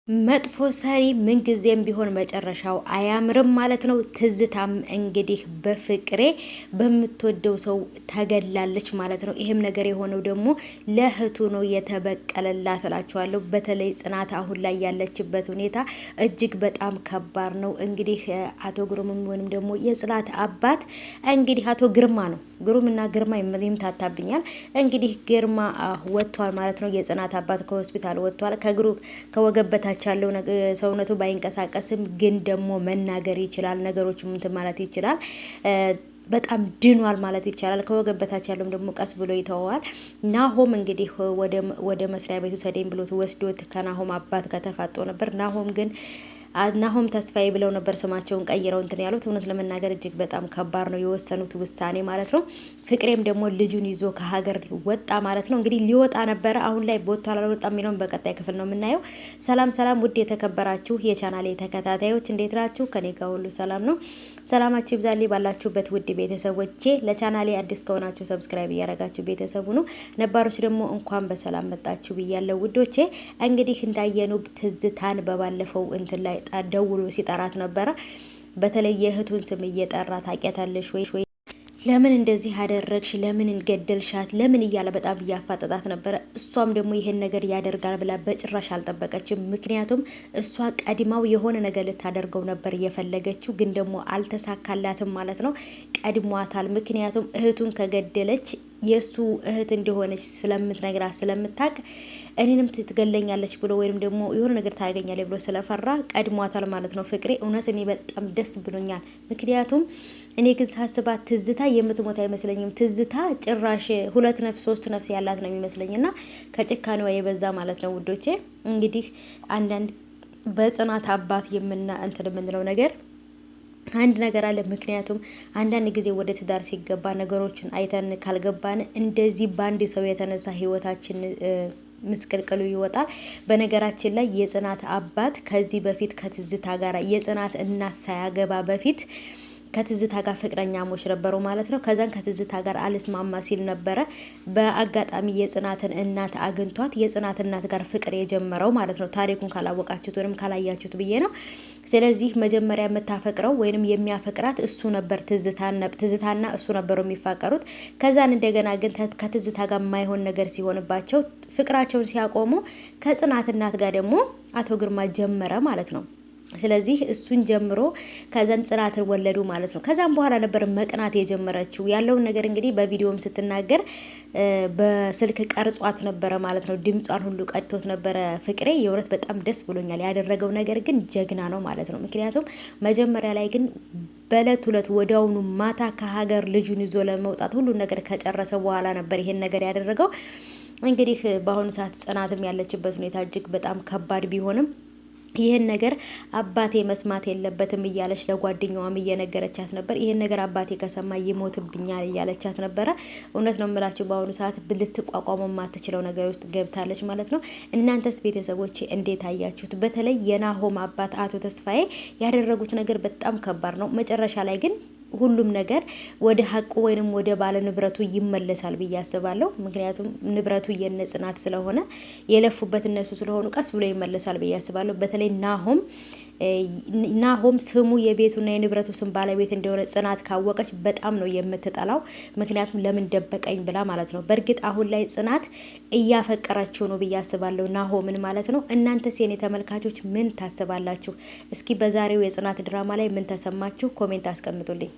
መጥፎ ሰሪ ምን ጊዜም ቢሆን መጨረሻው አያምርም ማለት ነው። ትዝታም እንግዲህ በፍቅሬ በምትወደው ሰው ተገላለች ማለት ነው። ይሄም ነገር የሆነው ደግሞ ለእህቱ ነው የተበቀለላት እላችኋለሁ። በተለይ ጽናት አሁን ላይ ያለችበት ሁኔታ እጅግ በጣም ከባድ ነው። እንግዲህ አቶ ግሩምም ወይንም ደግሞ የጽናት አባት እንግዲህ አቶ ግርማ ነው። ግሩምና ግርማ ይምታታብኛል። እንግዲህ ግርማ ወጥቷል ማለት ነው። የጽናት አባት ከሆስፒታል ወጥቷል። ከወገበታ ያለው ሰውነቱ ባይንቀሳቀስም ግን ደግሞ መናገር ይችላል። ነገሮችም እንትን ማለት ይችላል። በጣም ድኗል ማለት ይቻላል። ከወገበታች ያለውም ደግሞ ቀስ ብሎ ይተዋል። ናሆም እንግዲህ ወደ መስሪያ ቤቱ ሰደኝ ብሎት ወስዶት ከናሆም አባት ከተፋጦ ነበር። ናሆም ተስፋዬ ብለው ነበር ስማቸውን ቀይረው እንትን ያሉት። እውነት ለመናገር እጅግ በጣም ከባድ ነው የወሰኑት ውሳኔ ማለት ነው። ፍቅሬም ደግሞ ልጁን ይዞ ከሀገር ወጣ ማለት ነው። እንግዲህ ሊወጣ ነበረ። አሁን ላይ ቦታው አልወጣ የሚለውን በቀጣይ ክፍል ነው የምናየው። ሰላም ሰላም፣ ውድ የተከበራችሁ የቻናሌ ተከታታዮች እንዴት ናችሁ? ከኔ ጋር ሁሉ ሰላም ነው። ሰላማችሁ ይብዛልኝ ባላችሁበት ውድ ቤተሰቦቼ። ለቻናሌ አዲስ ከሆናችሁ ሰብስክራይብ እያደረጋችሁ ቤተሰቡ ነው። ነባሮች ደግሞ እንኳን በሰላም መጣችሁ ብያለሁ ውዶቼ። እንግዲህ እንዳየኑ ትዝታን በባለፈው እንትን ላይ ደውሎ ሲጠራት ነበረ። በተለይ የእህቱን ስም እየጠራ ታውቂያታለሽ ወይ? ለምን እንደዚህ አደረግሽ? ለምን እንገደልሻት? ለምን እያለ በጣም እያፋጠጣት ነበረ። እሷም ደግሞ ይሄን ነገር ያደርጋል ብላ በጭራሽ አልጠበቀችም። ምክንያቱም እሷ ቀድማው የሆነ ነገር ልታደርገው ነበር የፈለገችው፣ ግን ደግሞ አልተሳካላትም ማለት ነው። ቀድሟታል። ምክንያቱም እህቱን ከገደለች የሱ እህት እንደሆነች ስለምትነግራት ስለምታውቅ እኔንም ትገለኛለች ብሎ ወይንም ደግሞ የሆነ ነገር ታገኛለች ብሎ ስለፈራ ቀድሟታል ማለት ነው። ፍቅሬ እውነት እኔ በጣም ደስ ብሎኛል። ምክንያቱም እኔ ግን ሳስባት ትዝታ የምትሞት አይመስለኝም። ትዝታ ጭራሽ 2 ነፍስ 3 ነፍስ ያላት ነው የሚመስለኝና ከጭካኔዋ የበዛ ማለት ነው ውዶቼ። እንግዲህ አንዳንድ በጽናት አባት እንትን የምንለው ነገር አንድ ነገር አለ። ምክንያቱም አንዳንድ ጊዜ ወደ ትዳር ሲገባ ነገሮችን አይተን ካልገባን እንደዚህ በአንድ ሰው የተነሳ ህይወታችን ምስቅልቅሉ ይወጣል። በነገራችን ላይ የጽናት አባት ከዚህ በፊት ከትዝታ ጋር የጽናት እናት ሳያገባ በፊት ከትዝታ ጋር ፍቅረኛሞች ነበሩ ማለት ነው። ከዛን ከትዝታ ጋር አልስማማ ሲል ነበረ በአጋጣሚ የጽናትን እናት አግኝቷት የጽናት እናት ጋር ፍቅር የጀመረው ማለት ነው። ታሪኩን ካላወቃችሁት ወይም ካላያችሁት ብዬ ነው። ስለዚህ መጀመሪያ የምታፈቅረው ወይንም የሚያፈቅራት እሱ ነበር። ትዝታና እሱ ነበሩ የሚፋቀሩት። ከዛን እንደገና ግን ከትዝታ ጋር የማይሆን ነገር ሲሆንባቸው ፍቅራቸውን ሲያቆሙ ከጽናት እናት ጋር ደግሞ አቶ ግርማ ጀመረ ማለት ነው። ስለዚህ እሱን ጀምሮ ከዛን ጽናትን ወለዱ ማለት ነው። ከዛም በኋላ ነበር መቅናት የጀመረችው ያለውን ነገር እንግዲህ በቪዲዮም ስትናገር በስልክ ቀርጿት ነበረ ማለት ነው። ድምጿን ሁሉ ቀጥቶት ነበረ። ፍቅሬ የእውነት በጣም ደስ ብሎኛል። ያደረገው ነገር ግን ጀግና ነው ማለት ነው። ምክንያቱም መጀመሪያ ላይ ግን በእለት ወዲያውኑ ማታ ከሀገር ልጁን ይዞ ለመውጣት ሁሉ ነገር ከጨረሰ በኋላ ነበር ይሄን ነገር ያደረገው። እንግዲህ በአሁኑ ሰዓት ጽናትም ያለችበት ሁኔታ እጅግ በጣም ከባድ ቢሆንም ይሄን ነገር አባቴ መስማት የለበትም እያለች ለጓደኛዋም እየነገረቻት ነበር። ይሄን ነገር አባቴ ከሰማ ይሞትብኛል እያለቻት ነበረ። እውነት ነው የምላችሁ በአሁኑ ሰዓት ልትቋቋመው የማትችለው ነገር ውስጥ ገብታለች ማለት ነው። እናንተስ ቤተሰቦች እንዴት አያችሁት? በተለይ የናሆም አባት አቶ ተስፋዬ ያደረጉት ነገር በጣም ከባድ ነው። መጨረሻ ላይ ግን ሁሉም ነገር ወደ ሀቁ ወይንም ወደ ባለ ንብረቱ ይመለሳል ብዬ አስባለሁ። ምክንያቱም ንብረቱ የነጽናት ስለሆነ የለፉበት እነሱ ስለሆኑ ቀስ ብሎ ይመለሳል ብዬ አስባለሁ። በተለይ ናሆም ስሙ የቤቱና የንብረቱ ስም ባለቤት እንደሆነ ጽናት ካወቀች በጣም ነው የምትጠላው። ምክንያቱም ለምን ደበቀኝ ብላ ማለት ነው። በእርግጥ አሁን ላይ ጽናት እያፈቀራቸው ነው ብዬ አስባለሁ ናሆምን ማለት ነው። እናንተስ የኔ ተመልካቾች ምን ታስባላችሁ? እስኪ በዛሬው የጽናት ድራማ ላይ ምን ተሰማችሁ? ኮሜንት አስቀምጡልኝ።